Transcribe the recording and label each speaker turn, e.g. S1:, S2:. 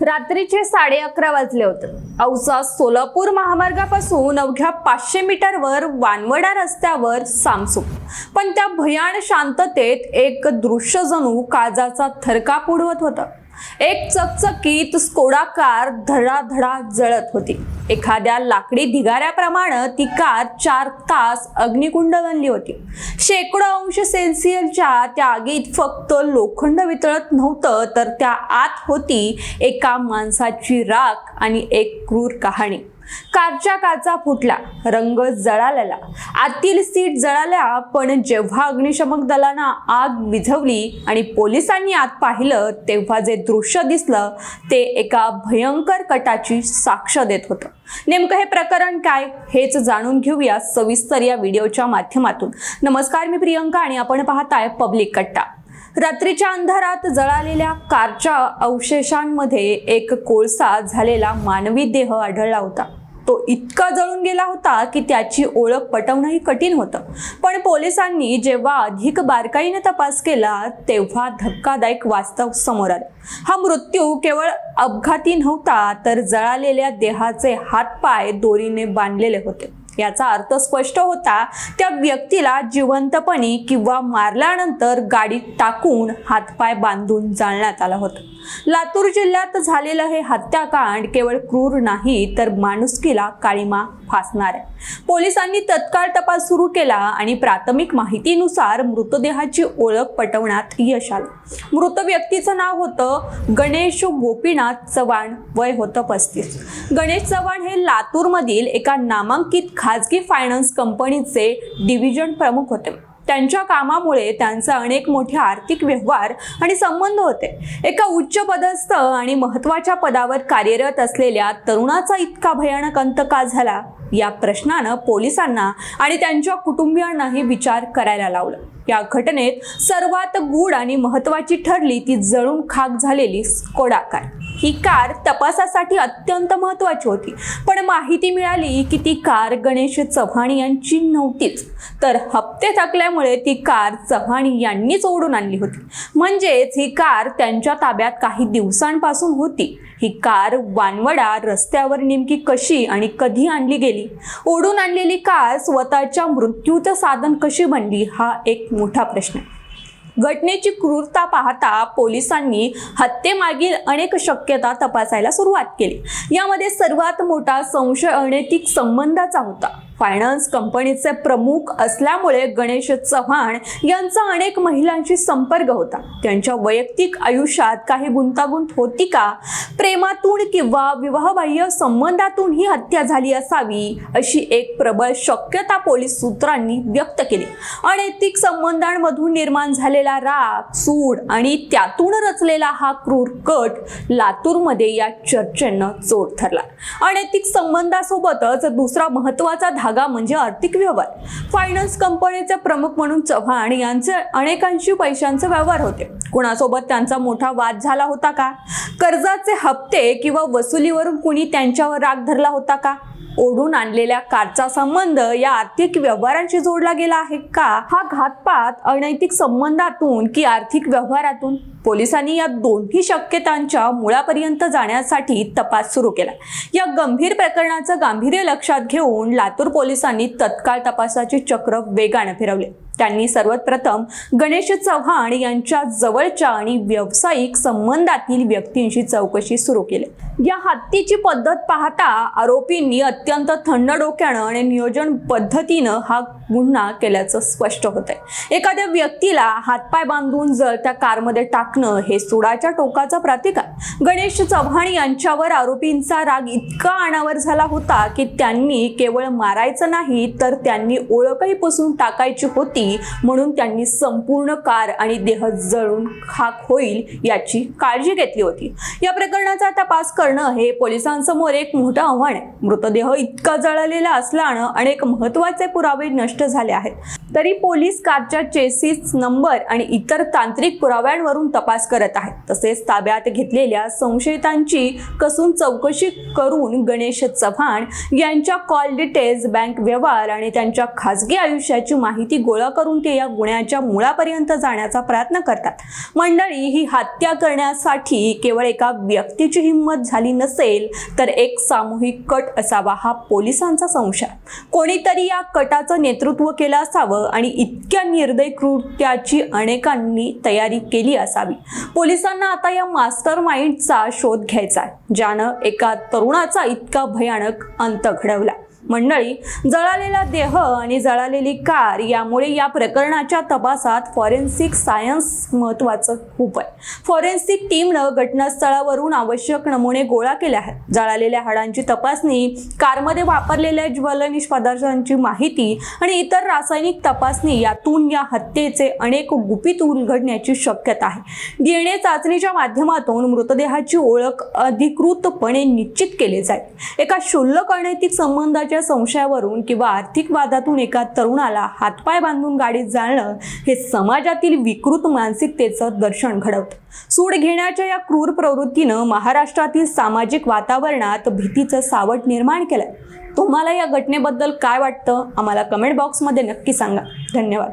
S1: रात्रीचे 11:30 वाजले होते। औसा सोलापूर महामार्गापासून अवघ्या 500 मीटरवर वानवडा रस्त्यावर सामसूम, पण त्या भयान शांततेत एक दृश्य जणू काळजाचा थरकाप उडवत होतं। एक चकचकीत स्कोडा कार धडाधडा जळत होती। एखाद्या लाकडी ढिगाऱ्याप्रमाणे ती कार 4 तास अग्निकुंड बनली होती। शेकडो अंश सेल्सिअसच्या त्या आगीत फक्त लोखंड वितळत नव्हतं, तर त्या आत होती एका माणसाची राख आणि एक क्रूर कहाणी। कारच्या काचा फुटला, रंग जळालेला, आतील सीट जळाल्या, पण जेव्हा अग्निशमक दलानं आग विझवली आणि पोलिसांनी आत पाहिलं तेव्हा जे दृश्य दिसलं ते एका भयंकर कटाची साक्ष देत होतं। नेमकं हे प्रकरण काय हेच जाणून घेऊया सविस्तर या व्हिडिओच्या माध्यमातून। नमस्कार, मी प्रियंका आणि आपण पाहताय पब्लिक कट्टा। रात्रीच्या अंधारात जळालेल्या कारच्या अवशेषांमध्ये एक कोळसा झालेला मानवी देह आढळला होता। तो इतका जळून गेला होता की त्याची ओळख पटवणंही कठीण होतं। पण पोलिसांनी जेव्हा अधिक बारकाईने तपास केला तेव्हा धक्कादायक वास्तव समोर आलं। हा मृत्यू केवळ अपघाती नव्हता, तर जळालेल्या देहाचे हातपाय दोरीने बांधलेले होते। याचा अर्थ स्पष्ट होता, त्या व्यक्तीला जिवंतपणी किंवा मारल्यानंतर गाडीत टाकून हातपाय बांधून जाळण्यात आलं होतं। लातूर जिल्ह्यात झालेलं हे हत्याकांड केवळ क्रूर नाही, तर माणुसकीला काळिमा फासणार आहे। पोलिसांनी तत्काळ तपास सुरू केला आणि प्राथमिक माहितीनुसार मृतदेहाची ओळख पटवण्यात यश आलं। मृत व्यक्तीचं नाव होतं गणेश गोपीनाथ चव्हाण, वय होतं 35। गणेश चव्हाण हे लातूरमधील एका नामांकित खाजगी फायनान्स कंपनीचे डिव्हिजन प्रमुख होते। त्यांच्या कामामुळे त्यांचे अनेक मोठे आर्थिक व्यवहार आणि संबंध होते। एका उच्च पदस्थ आणि महत्त्वाच्या पदावर कार्यरत असलेल्या तरुणाचा इतका भयानक अंत का झाला, या प्रश्नानं पोलिसांना आणि त्यांच्या कुटुंबियांनाही विचार करायला लावलं। या घटनेत सर्वात गूढ आणि महत्त्वाची ठरली ती जळून खाक झालेली स्कोडा कार। ही कार तपासासाठी अत्यंत महत्त्वाची होती, पण माहिती मिळाली की ती कार गणेश चव्हाण यांची नव्हतीच, तर हप्ते थकल्यामुळे ती कार चव्हाण यांनीच ओढून आणली होती। म्हणजेच ही कार त्यांच्या ताब्यात काही दिवसांपासून होती। ही कार वानवडा रस्त्यावर नेमकी कशी आणि कधी आणली गेली? ओढून आणलेली कार स्वतःच्या मृत्यूचं साधन कशी बनली, हा एक मोठा प्रश्न आहे। घटनेची क्रूरता पाहता पोलिसांनी हत्येमागील अनेक शक्यता तपासायला सुरुवात केली। यामध्ये सर्वात मोठा संशय अनैतिक संबंधाचा होता। फायनान्स कंपनीचे प्रमुख असल्यामुळे गणेश चव्हाण यांचा अनेक महिलांशी संपर्क होता। त्यांच्या वैयक्तिक आयुष्यात काही गुंतागुंत होती का? प्रेमातून किंवा विवाहबाह्य संबंधातून ही हत्या झाली असावी, अशी एक प्रबळ शक्यता पोलीस सूत्रांनी व्यक्त केली। अनैतिक संबंधांमधून निर्माण झालेला राग, सूड आणि त्यातून रचलेला हा क्रूर कट लातूरमध्ये या चर्चेनं जोर धरला। अनैतिक संबंधासोबतच दुसरा महत्त्वाचा धागा म्हणजे आर्थिक व्यवहार। फायनान्स कंपनीचे प्रमुख म्हणून चव्हाण यांचे अनेकांशी पैशांचे व्यवहार होते। कुणासोबत त्यांचा मोठा वाद झाला होता का? कर्जाचे हप्ते किंवा वसुलीवरून कुणी त्यांच्यावर राग धरला होता का? ओढून आणलेल्या कारचा संबंध या आर्थिक व्यवहारांशी जोडला गेला आहे का? हा घातपात अनैतिक संबंधातून की आर्थिक व्यवहारातून? पोलिसांनी या दोन्ही शक्यतांच्या मुळापर्यंत जाण्यासाठी तपास सुरू केला। या गंभीर प्रकरणाचं गांभीर्य लक्षात घेऊन लातूर पोलिसांनी तत्काळ तपासाची चक्र वेगाने फिरवले। त्यांनी सर्वप्रथम गणेश चव्हाण यांच्या जवळच्या आणि व्यावसायिक संबंधातील व्यक्तींशी चौकशी सुरू केली। या हत्येची पद्धत पाहता आरोपींनी अत्यंत थंड डोक्यानं आणि नियोजन पद्धतीनं हा गुन्हा केल्याचं स्पष्ट होतंय। एखाद्या व्यक्तीला हातपाय बांधून जळत्या कारमध्ये टाकणं हे सुडाच्या टोकाचं प्रतीक आहे। गणेश चव्हाण यांच्यावर आरोपींचा राग इतका अनावर झाला होता की त्यांनी केवळ मारायचं नाही, तर त्यांनी ओळखही पुसून टाकायची होती, म्हणून त्यांनी संपूर्ण कार आणि देह जळून खाक होईल याची काळजी घेतली होती। या प्रकरणाचा तपास करणं हे पोलिसांसमोर एक मोठं आव्हान आहे। मृतदेह इतका जळलेला असल्यानं अनेक महत्त्वाचे पुरावे नष्ट झाले आहेत। तरी पोलीस कारच्या चेसिस नंबर आणि इतर तांत्रिक पुराव्यांवरून तपास करत आहेत. तसेच ताब्यात घेतलेल्या संशयितांची कसून चौकशी करून गणेश चव्हाण यांच्या कॉल डिटेल्स, बँक व्यवहार आणि त्यांच्या खासगी आयुष्याची माहिती गोळा करून ते या गुन्ह्याच्या मुळापर्यंत जाण्याचा प्रयत्न करतात. मंडळी, ही हत्या करण्यासाठी केवळ एका व्यक्तीची हिंमत झाली नसेल तर एक सामूहिक कट असावा हा पोलिसांचा संशय. कोणीतरी या कटाचं नेतृत्व केलं असावं आणि इतक्या निर्दयी कृत्याची अनेकांनी तयारी केली असावी. पोलिसांना आता या मास्टर माइंडचा शोध घ्यायचा आहे, ज्यानं एका तरुणाचा इतका भयानक अंत घडवला. मंडळी, जळालेला देह आणि जळालेली कार यामुळे या प्रकरणाच्या तपासात फॉरेन्सिक सायन्स महत्त्वाचं खूप आहे. फॉरेन्सिक टीमनं घटनास्थळावरून आवश्यक नमुने गोळा केले आहेत. जळालेल्या हाडांची तपासणी, कारमध्ये वापरलेल्या ज्वलनिश पदार्थांची माहिती आणि इतर रासायनिक तपासणी यातून या हत्येचे अनेक गुपित उलगडण्याची शक्यता आहे. DNA चाचणीच्या माध्यमातून मृतदेहाची ओळख अधिकृतपणे निश्चित केली जाईल. एका क्षुल्लक अनैतिक संबंधाच्या संशयावरून किंवा आर्थिक वादातून एका तरुणाला हातपाय बांधून गाडीत जाळणं हे समाजातील विकृत मानसिकतेचं दर्शन घडवतं. सूड घेण्याच्या या क्रूर प्रवृत्तीनं महाराष्ट्रातील सामाजिक वातावरणात भीतीचं सावट निर्माण केलंय. तुम्हाला या घटनेबद्दल काय वाटतं? आम्हाला कमेंट बॉक्समध्ये नक्की सांगा. धन्यवाद.